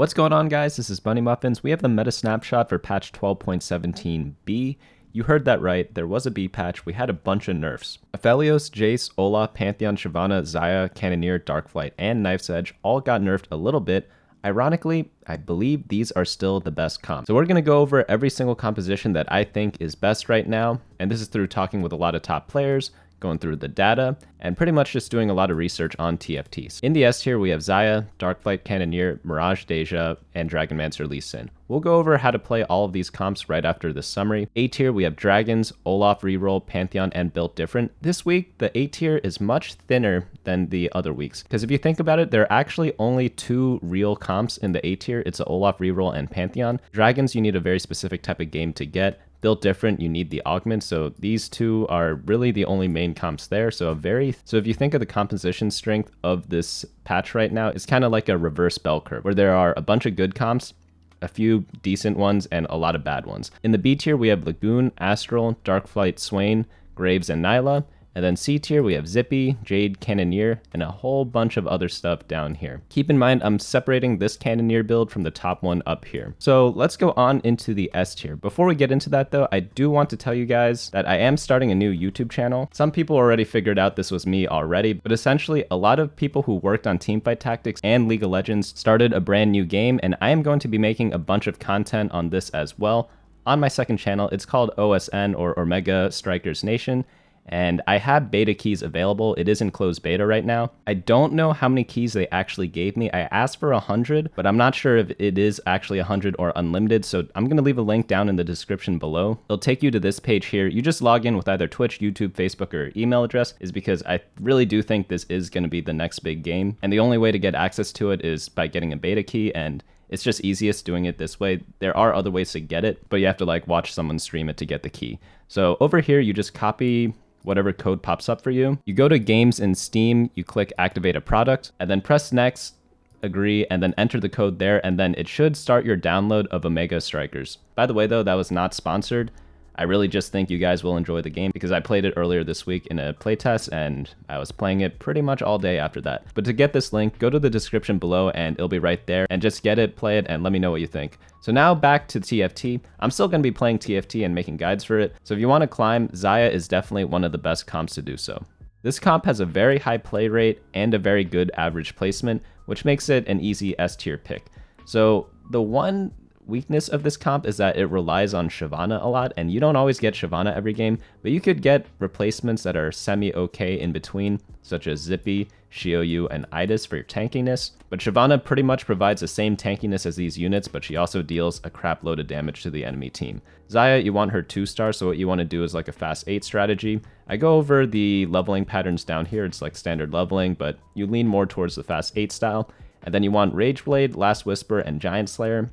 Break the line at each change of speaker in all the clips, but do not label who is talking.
What's going on, guys? This is BunnyMuffins. We have the meta snapshot for patch 12.17b. You heard that right, there was a B patch. We had a bunch of nerfs. Aphelios, Jace, Olaf, Pantheon, Shyvana, Xayah, Cannoneer, Darkflight, and Knife's Edge all got nerfed a little bit. Ironically, I believe these are still the best comps. So we're going to go over every single composition that I think is best right now, and this is through talking with a lot of top players, going through the data, and pretty much just doing a lot of research on TFTs. In the S tier, we have Xayah, Darkflight, Cannoneer, Mirage, Daeja, and Dragonmancer Lee Sin. We'll go over how to play all of these comps right after this summary. A tier, we have Dragons, Olaf Reroll, Pantheon, and Built Different. This week, the A tier is much thinner than the other weeks, because if you think about it, there are actually only two real comps in the A tier. It's the Olaf Reroll and Pantheon. Dragons, you need a very specific type of game to get. Built Different, you need the augment, so these two are really the only main comps there. So if you think of the composition strength of this patch right now, it's kind of like a reverse bell curve, where there are a bunch of good comps, a few decent ones, and a lot of bad ones. In the B tier, we have Lagoon, Astral, Darkflight, Swain, Graves, and Nilah. And then C tier, we have Zippy, Jade, Cannoneer, and a whole bunch of other stuff down here. Keep in mind, I'm separating this Cannoneer build from the top one up here. So let's go on into the S tier. Before we get into that though, I do want to tell you guys that I am starting a new YouTube channel. Some people already figured out this was me already, but essentially a lot of people who worked on Teamfight Tactics and League of Legends started a brand new game, and I am going to be making a bunch of content on this as well on my second channel. It's called OSN, or Omega Strikers Nation. And I have beta keys available. It is in closed beta right now. I don't know how many keys they actually gave me. I asked for 100, but I'm not sure if it is actually 100 or unlimited. So I'm going to leave a link down in the description below. It'll take you to this page here. You just log in with either Twitch, YouTube, Facebook, or email address, is because I really do think this is going to be the next big game. And the only way to get access to it is by getting a beta key, and it's just easiest doing it this way. There are other ways to get it, but you have to like watch someone stream it to get the key. So over here, you just copy whatever code pops up for you. You go to games in Steam, you click activate a product, and then press next, agree, and then enter the code there, and then it should start your download of Omega Strikers. By the way though, that was not sponsored. I really just think you guys will enjoy the game because I played it earlier this week in a playtest, and I was playing it pretty much all day after that. But to get this link, go to the description below and it'll be right there, and just get it, play it, and let me know what you think. So now back to TFT. I'm still going to be playing TFT and making guides for it. So if you want to climb, Xayah is definitely one of the best comps to do so. This comp has a very high play rate and a very good average placement, which makes it an easy S tier pick. So the one weakness of this comp is that it relies on Shyvana a lot, and you don't always get Shyvana every game, but you could get replacements that are semi-okay in between, such as Zippy, Xiaoyu, and Idis for your tankiness. But Shyvana pretty much provides the same tankiness as these units, but she also deals a crap load of damage to the enemy team. Xayah, you want her 2-star, so what you want to do is like a fast 8 strategy. I go over the leveling patterns down here. It's like standard leveling, but you lean more towards the fast 8 style. And then you want Rageblade, Last Whisper, and Giant Slayer.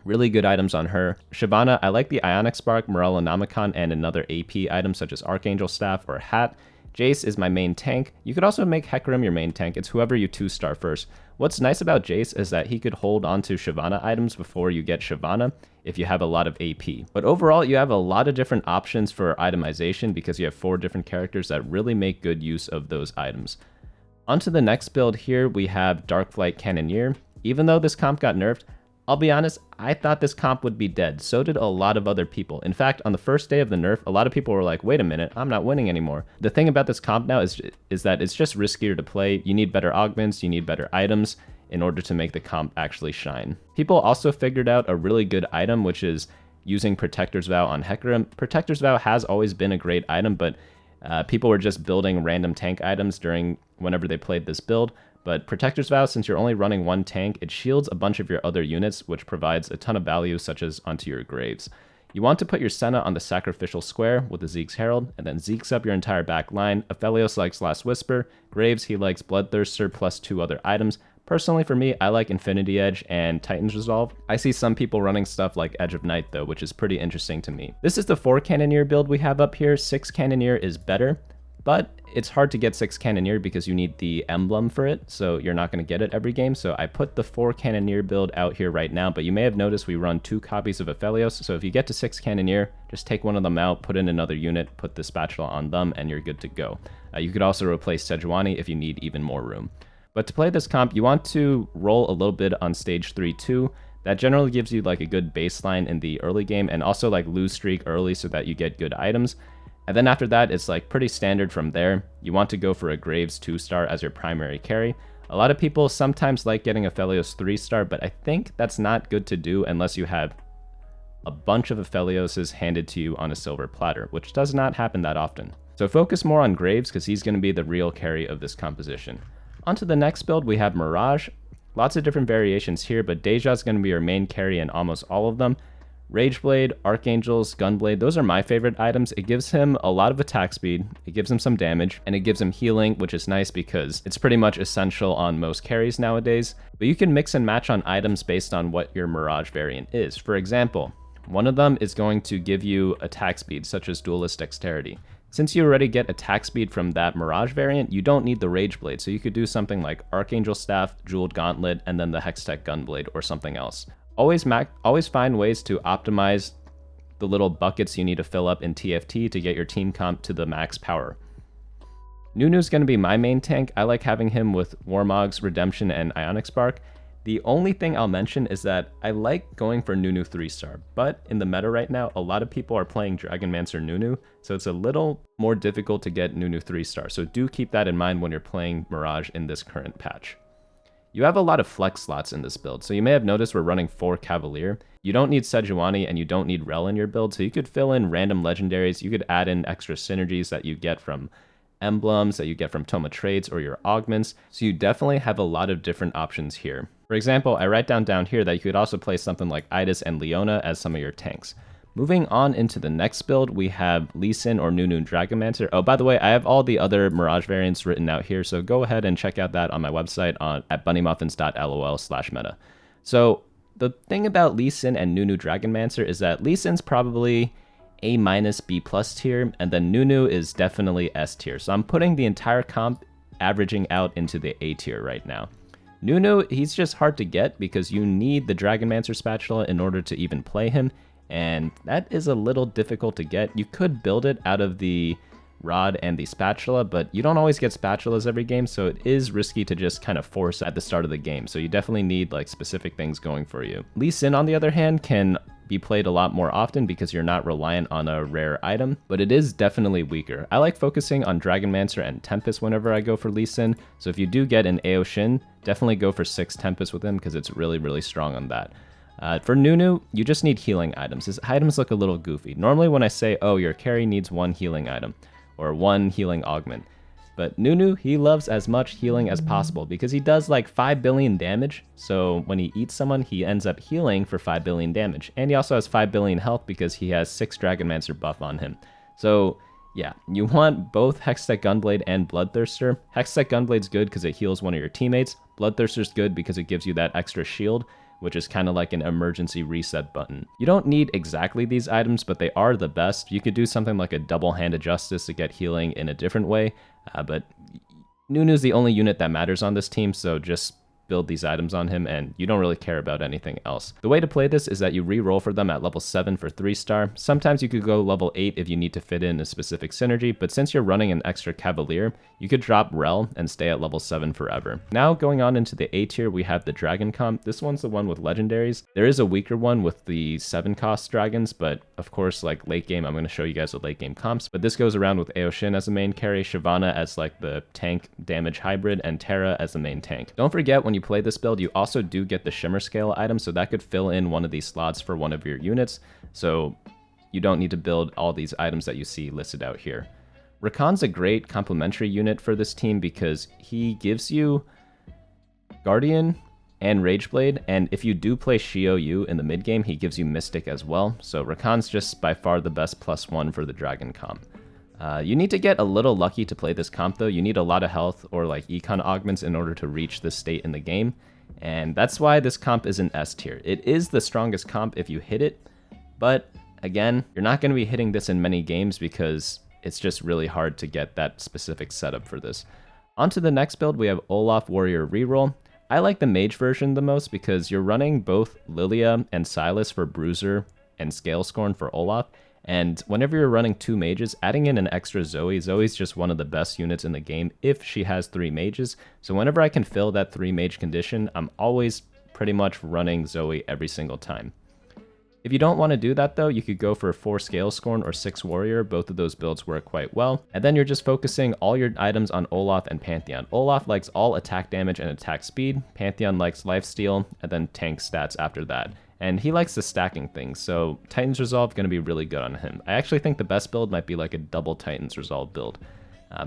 Really good items on her. Shyvana, I like the Ionic Spark, Morellonomicon, and another AP item such as Archangel Staff or Hat. Jace is my main tank. You could also make Hecarim your main tank. It's whoever you 2-star first. What's nice about Jace is that he could hold onto Shyvana items before you get Shyvana if you have a lot of AP. But overall, you have a lot of different options for itemization because you have 4 different characters that really make good use of those items. Onto the next build here, we have Darkflight Cannoneer. Even though this comp got nerfed, I'll be honest, I thought this comp would be dead. So did a lot of other people. In fact, on the first day of the nerf, a lot of people were like, wait a minute, I'm not winning anymore. The thing about this comp now is that it's just riskier to play. You need better augments, you need better items in order to make the comp actually shine. People also figured out a really good item, which is using Protector's Vow on Hecarim. Protector's Vow has always been a great item, but people were just building random tank items whenever they played this build. But Protector's Vow, since you're only running one tank, it shields a bunch of your other units, which provides a ton of value, such as onto your Graves. You want to put your Senna on the sacrificial square with the Zeke's Herald, and then Zeke's up your entire back line. Aphelios likes Last Whisper. Graves, he likes Bloodthirster plus 2 other items. Personally, for me, I like Infinity Edge and Titan's Resolve. I see some people running stuff like Edge of Night, though, which is pretty interesting to me. This is the 4 Cannoneer build we have up here. 6 Cannoneer is better, but it's hard to get 6 Cannoneer because you need the emblem for it, so you're not going to get it every game. So I put the 4 Cannoneer build out here right now, but you may have noticed we run 2 copies of Aphelios, so if you get to 6 Cannoneer, just take one of them out, put in another unit, put the spatula on them, and you're good to go. You could also replace Sejuani if you need even more room. But to play this comp, you want to roll a little bit on stage 3 too. That generally gives you like a good baseline in the early game, and also like lose streak early so that you get good items. And then after that, it's like pretty standard from there. You want to go for a Graves 2-star as your primary carry. A lot of people sometimes like getting a Aphelios 3-star, but I think that's not good to do unless you have a bunch of Aphelioses handed to you on a silver platter, which does not happen that often. So focus more on Graves because he's going to be the real carry of this composition. Onto the next build, we have Mirage. Lots of different variations here, but Daeja is going to be your main carry in almost all of them. Rageblade, Archangels, Gunblade, those are my favorite items. It gives him a lot of attack speed, it gives him some damage, and it gives him healing, which is nice because it's pretty much essential on most carries nowadays. But you can mix and match on items based on what your Mirage variant is. For example, one of them is going to give you attack speed, such as Duelist Dexterity. Since you already get attack speed from that Mirage variant, you don't need the Rageblade, so you could do something like Archangel Staff, Jeweled Gauntlet, and then the Hextech Gunblade or something else. Always find ways to optimize the little buckets you need to fill up in TFT to get your team comp to the max power. Nunu's going to be my main tank. I like having him with Warmog's Redemption and Ionic Spark. The only thing I'll mention is that I like going for Nunu 3-star, but in the meta right now, a lot of people are playing Dragonmancer Nunu, so it's a little more difficult to get Nunu 3-star, so do keep that in mind when you're playing Mirage in this current patch. You have a lot of flex slots in this build, so you may have noticed we're running 4 Cavalier. You don't need Sejuani and you don't need Rel in your build, so you could fill in random legendaries, you could add in extra synergies that you get from emblems, that you get from Toma Trades or your augments, so you definitely have a lot of different options here. For example, I write down here that you could also play something like Idis and Leona as some of your tanks. Moving on into the next build, we have Lee Sin or Nunu Dragonmancer. Oh, by the way, I have all the other Mirage variants written out here, so go ahead and check out that on my website at bunnymuffins.lol/meta. So the thing about Lee Sin and Nunu Dragonmancer is that Lee Sin's probably A-, B+ tier, and then Nunu is definitely S tier. So I'm putting the entire comp averaging out into the A tier right now. Nunu, he's just hard to get because you need the Dragonmancer spatula in order to even play him, and that is a little difficult to get. You could build it out of the rod and the spatula, but you don't always get spatulas every game, so it is risky to just kind of force at the start of the game. So you definitely need like specific things going for you. Lee Sin, on the other hand, can be played a lot more often because you're not reliant on a rare item, but it is definitely weaker. I like focusing on Dragonmancer and Tempest whenever I go for Lee Sin, so if you do get an AO Shin, definitely go for 6 Tempest with him because it's really, really strong on that. For Nunu, you just need healing items. His items look a little goofy. Normally when I say, oh, your carry needs 1 healing item, or 1 healing augment, but Nunu, he loves as much healing as possible because he does like 5 billion damage, so when he eats someone, he ends up healing for 5 billion damage. And he also has 5 billion health because he has 6 Dragonmancer buff on him. So yeah, you want both Hextech Gunblade and Bloodthirster. Hextech Gunblade's good because it heals one of your teammates. Bloodthirster's good because it gives you that extra shield, which is kind of like an emergency reset button. You don't need exactly these items, but they are the best. You could do something like a double Hand of Justice to get healing in a different way, but Nunu's the only unit that matters on this team, so just build these items on him and you don't really care about anything else. The way to play this is that you re-roll for them at level 7 for 3-star. Sometimes you could go level 8 if you need to fit in a specific synergy, but since you're running an extra Cavalier, you could drop Rel and stay at level 7 forever. Now going on into the A tier, we have the Dragon comp. This one's the one with legendaries. There is a weaker one with the 7-cost dragons, but of course, like late game, I'm going to show you guys the late game comps, but this goes around with Aoshin as the main carry, Shyvana as like the tank damage hybrid, and Terra as the main tank. Don't forget, when you play this build, you also do get the Shimmer Scale item, so that could fill in one of these slots for one of your units, so you don't need to build all these items that you see listed out here. Rakan's a great complementary unit for this team because he gives you Guardian and Rageblade, and if you do play Shio Yu in the mid game, he gives you Mystic as well, so Rakan's just by far the best +1 for the Dragon comp. You need to get a little lucky to play this comp though. You need a lot of health or like econ augments in order to reach this state in the game, and that's why this comp is an S tier. It is the strongest comp if you hit it, but again, you're not going to be hitting this in many games because it's just really hard to get that specific setup for this. On to the next build, we have Olaf Warrior Reroll. I like the mage version the most because you're running both Lilia and Silas for Bruiser and Scale Scorn for Olaf, And whenever you're running 2 mages, adding in an extra Zoe's just one of the best units in the game if she has 3 mages. So whenever I can fill that 3 mage condition, I'm always pretty much running Zoe every single time. If you don't want to do that though, you could go for 4 Scalescorn or 6 Warrior. Both of those builds work quite well. And then you're just focusing all your items on Olaf and Pantheon. Olaf likes all attack damage and attack speed. Pantheon likes lifesteal and then tank stats after that. And he likes the stacking things, so Titan's Resolve going to be really good on him. I actually think the best build might be like a double Titan's Resolve build.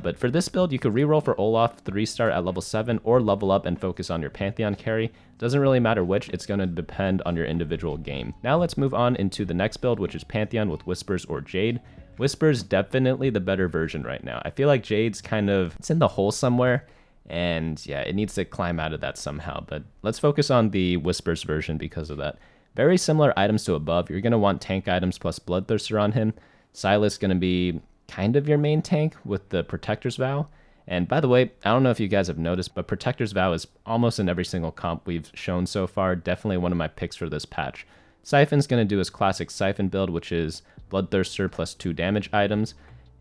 But for this build, you could reroll for Olaf 3-star at level 7 or level up and focus on your Pantheon carry. Doesn't really matter which, it's going to depend on your individual game. Now let's move on into the next build, which is Pantheon with Whispers or Jade. Whispers definitely the better version right now. I feel like Jade's kind of, it's in the hole somewhere. And yeah, it needs to climb out of that somehow. But let's focus on the Whispers version because of that. Very similar items to above. You're going to want tank items plus Bloodthirster on him. Sylas going to be kind of your main tank with the Protector's Vow. And by the way, I don't know if you guys have noticed, but Protector's Vow is almost in every single comp we've shown so far. Definitely one of my picks for this patch. Siphon's going to do his classic Siphon build, which is Bloodthirster plus 2 damage items.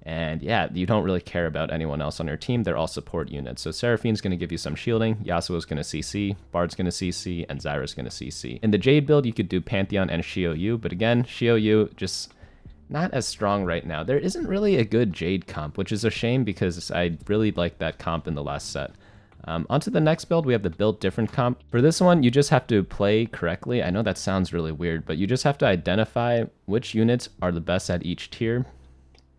And yeah, you don't really care about anyone else on your team. They're all support units. So Seraphine's going to give you some shielding, Yasuo's going to CC, Bard's going to CC, and Zyra's going to CC. In the Jade build, you could do Pantheon and Xiaoyu, but again, Xiaoyu just not as strong right now. There isn't really a good Jade comp, which is a shame because I really liked that comp in the last set. Onto the next build, we have the build different comp. For this one, you just have to play correctly. I know that sounds really weird, but you just have to identify which units are the best at each tier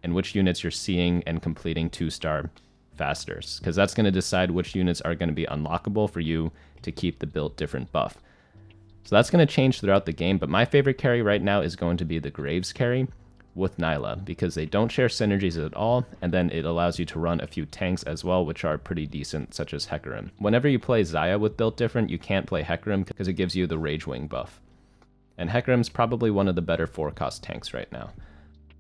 and which units you're seeing and completing 2-star faster, because that's going to decide which units are going to be unlockable for you to keep the build different buff. So that's going to change throughout the game, but my favorite carry right now is going to be the Graves carry with Nilah, because they don't share synergies at all, and then it allows you to run a few tanks as well, which are pretty decent, such as Hecarim. Whenever you play Xayah with built different, you can't play Hecarim because it gives you the Ragewing buff. And Hecarim's probably one of the better 4-cost tanks right now.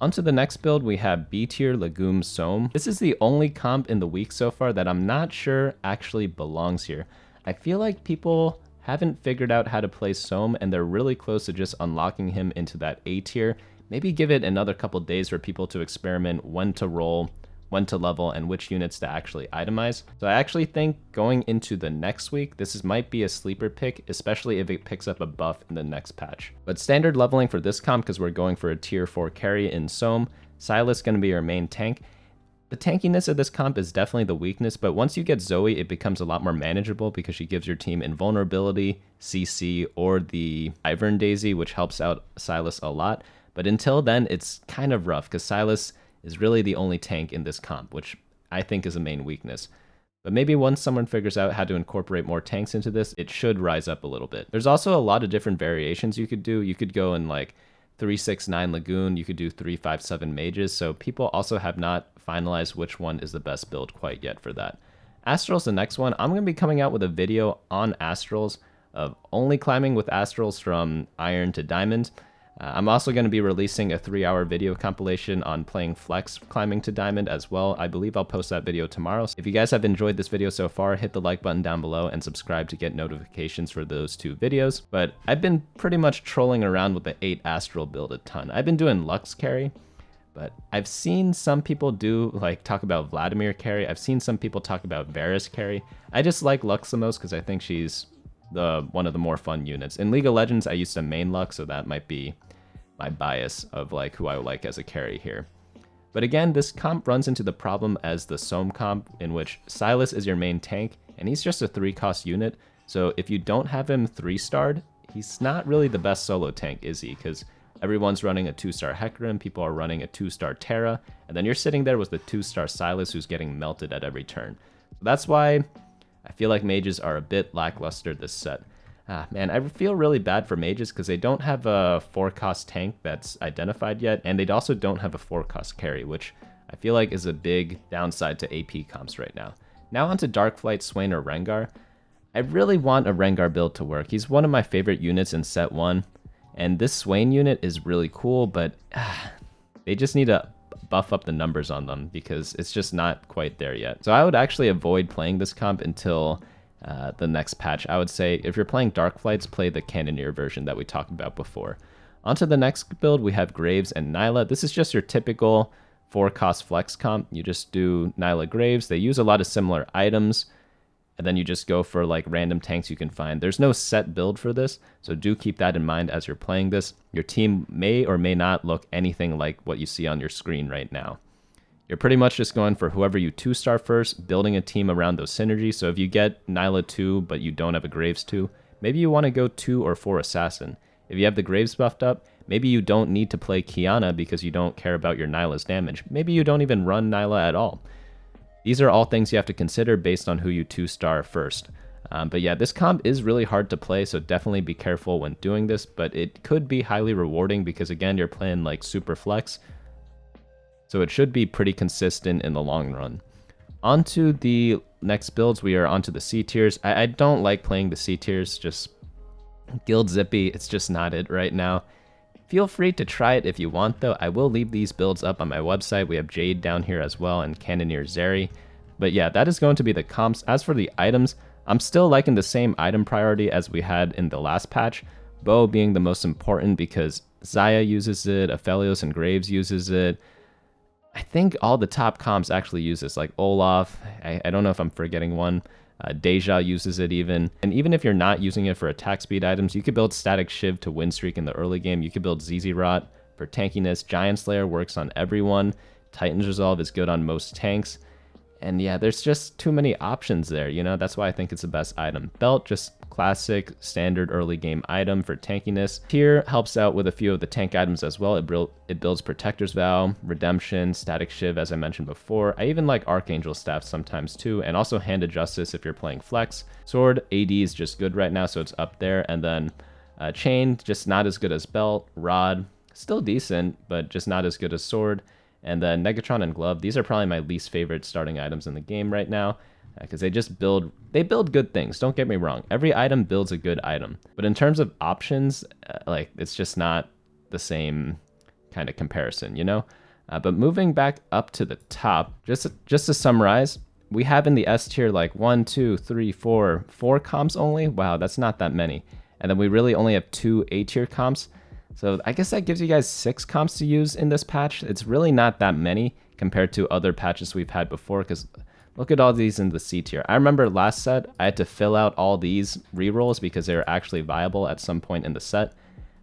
Onto the next build, we have B-tier Lagoon Soam. This is the only comp in the week so far that I'm not sure actually belongs here. I feel like people haven't figured out how to play Soam, and they're really close to just unlocking him into that A tier. Maybe give it another couple days for people to experiment when to roll, when to level, and which units to actually itemize. So I actually think going into the next week, might be a sleeper pick, especially if it picks up a buff in the next patch. But standard leveling for this comp, because we're going for a tier 4 carry in Soam, Sylas going to be your main tank. The tankiness of this comp is definitely the weakness, but once you get Zoe, it becomes a lot more manageable because she gives your team invulnerability, CC, or the Ivern Daisy, which helps out Sylas a lot. But until then, it's kind of rough because Sylas is really the only tank in this comp, which I think is a main weakness. But maybe once someone figures out how to incorporate more tanks into this, it should rise up a little bit. There's also a lot of different variations you could do. You could go in like 3-6-9 Lagoon, you could do 3-5-7 mages, so people also have not finalized which one is the best build quite yet for that. Astral's the next one. I'm going to be coming out with a video on Astrals, of only climbing with Astrals from Iron to Diamond. I'm also going to be releasing a 3-hour video compilation on playing Flex climbing to Diamond as well. I believe I'll post that video tomorrow. If you guys have enjoyed this video so far, hit the like button down below and subscribe to get notifications for those 2 videos. But I've been pretty much trolling around with the 8 Astral build a ton. I've been doing Lux carry, but I've seen some people talk about Vladimir carry. I've seen some people talk about Varus carry. I just like Lux the most because I think she's one of the more fun units. In League of Legends, I used to main Lux, so that might be my bias of who I like as a carry here. But again, this comp runs into the problem as the Soam comp, in which Sylas is your main tank, and he's just a 3-cost unit, so if you don't have him 3-starred, he's not really the best solo tank, is he? Because everyone's running a 2-star Hecarim, people are running a 2-star Terra, and then you're sitting there with the 2-star Sylas who's getting melted at every turn. So that's why I feel like mages are a bit lackluster this set. Man, I feel really bad for mages because they don't have a 4-cost tank that's identified yet, and they also don't have a 4-cost carry, which I feel like is a big downside to AP comps right now. Now onto Darkflight, Swain, or Rengar. I really want a Rengar build to work. He's one of my favorite units in set 1, and this Swain unit is really cool, but they just need to buff up the numbers on them because it's just not quite there yet. So I would actually avoid playing this comp until the next patch. I would say if you're playing Darkflights, play the Cannoneer version that we talked about before. Onto the next build, we have Graves and Nilah. This is just your typical 4-cost flex comp. You just do Nilah Graves. They use a lot of similar items, and then you just go for like random tanks you can find. There's no set build for this, so do keep that in mind as you're playing this. Your team may or may not look anything like what you see on your screen right now. You're pretty much just going for whoever you 2-star first, building a team around those synergies. So if you get Nilah 2, but you don't have a Graves 2, maybe you want to go 2 or 4 Assassin. If you have the Graves buffed up, maybe you don't need to play Qiyana because you don't care about your Nilah's damage. Maybe you don't even run Nilah at all. These are all things you have to consider based on who you 2-star first. But yeah, this comp is really hard to play, so definitely be careful when doing this, but it could be highly rewarding because again, you're playing like super flex. So it should be pretty consistent in the long run. Onto the next builds, we are onto the C tiers. I don't like playing the C tiers, just Guild Zippy, it's just not it right now. Feel free to try it if you want though. I will leave these builds up on my website. We have Jade down here as well and Cannoneer Xayah. But yeah, that is going to be the comps. As for the items, I'm still liking the same item priority as we had in the last patch. Bow being the most important because Xayah uses it, Aphelios and Graves uses it. I think all the top comps actually use this, like Olaf. I don't know if I'm forgetting one. Daeja uses it even. And even if you're not using it for attack speed items, you could build Static Shiv to win streak in the early game. You could build ZZ Rot for tankiness. Giant Slayer works on everyone. Titan's Resolve is good on most tanks. And yeah, there's just too many options there, you know? That's why I think it's the best item. Belt, just classic, standard early game item for tankiness. Tier helps out with a few of the tank items as well. It builds Protector's Vow, Redemption, Static Shiv, as I mentioned before. I even like Archangel Staff sometimes too, and also Hand of Justice if you're playing flex. Sword, AD is just good right now, so it's up there. And then Chain, just not as good as Belt. Rod, still decent, but just not as good as Sword. And then Negatron and Glove, these are probably my least favorite starting items in the game right now because they build good things. Don't get me wrong. Every item builds a good item. But in terms of options, like it's just not the same kind of comparison, you know? But moving back up to the top, just to summarize, we have in the S tier like 1, 2, 3, 4 comps only. Wow, that's not that many. And then we really only have 2 A tier comps. So I guess that gives you guys 6 comps to use in this patch. It's really not that many compared to other patches we've had before, because look at all these in the C tier. I remember last set, I had to fill out all these rerolls because they were actually viable at some point in the set.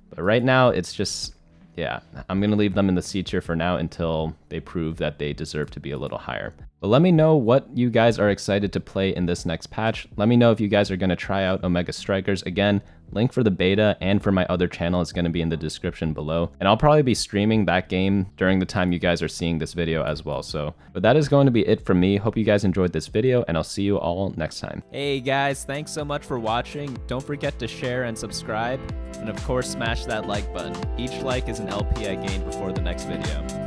But right now, it's just, yeah, I'm going to leave them in the C tier for now until they prove that they deserve to be a little higher. But let me know what you guys are excited to play in this next patch. Let me know if you guys are going to try out Omega Strikers. Again, link for the beta and for my other channel is going to be in the description below. And I'll probably be streaming that game during the time you guys are seeing this video as well. But that is going to be it from me. Hope you guys enjoyed this video, and I'll see you all next time.
Hey guys, thanks so much for watching. Don't forget to share and subscribe. And of course, smash that like button. Each like is an LP I gain before the next video.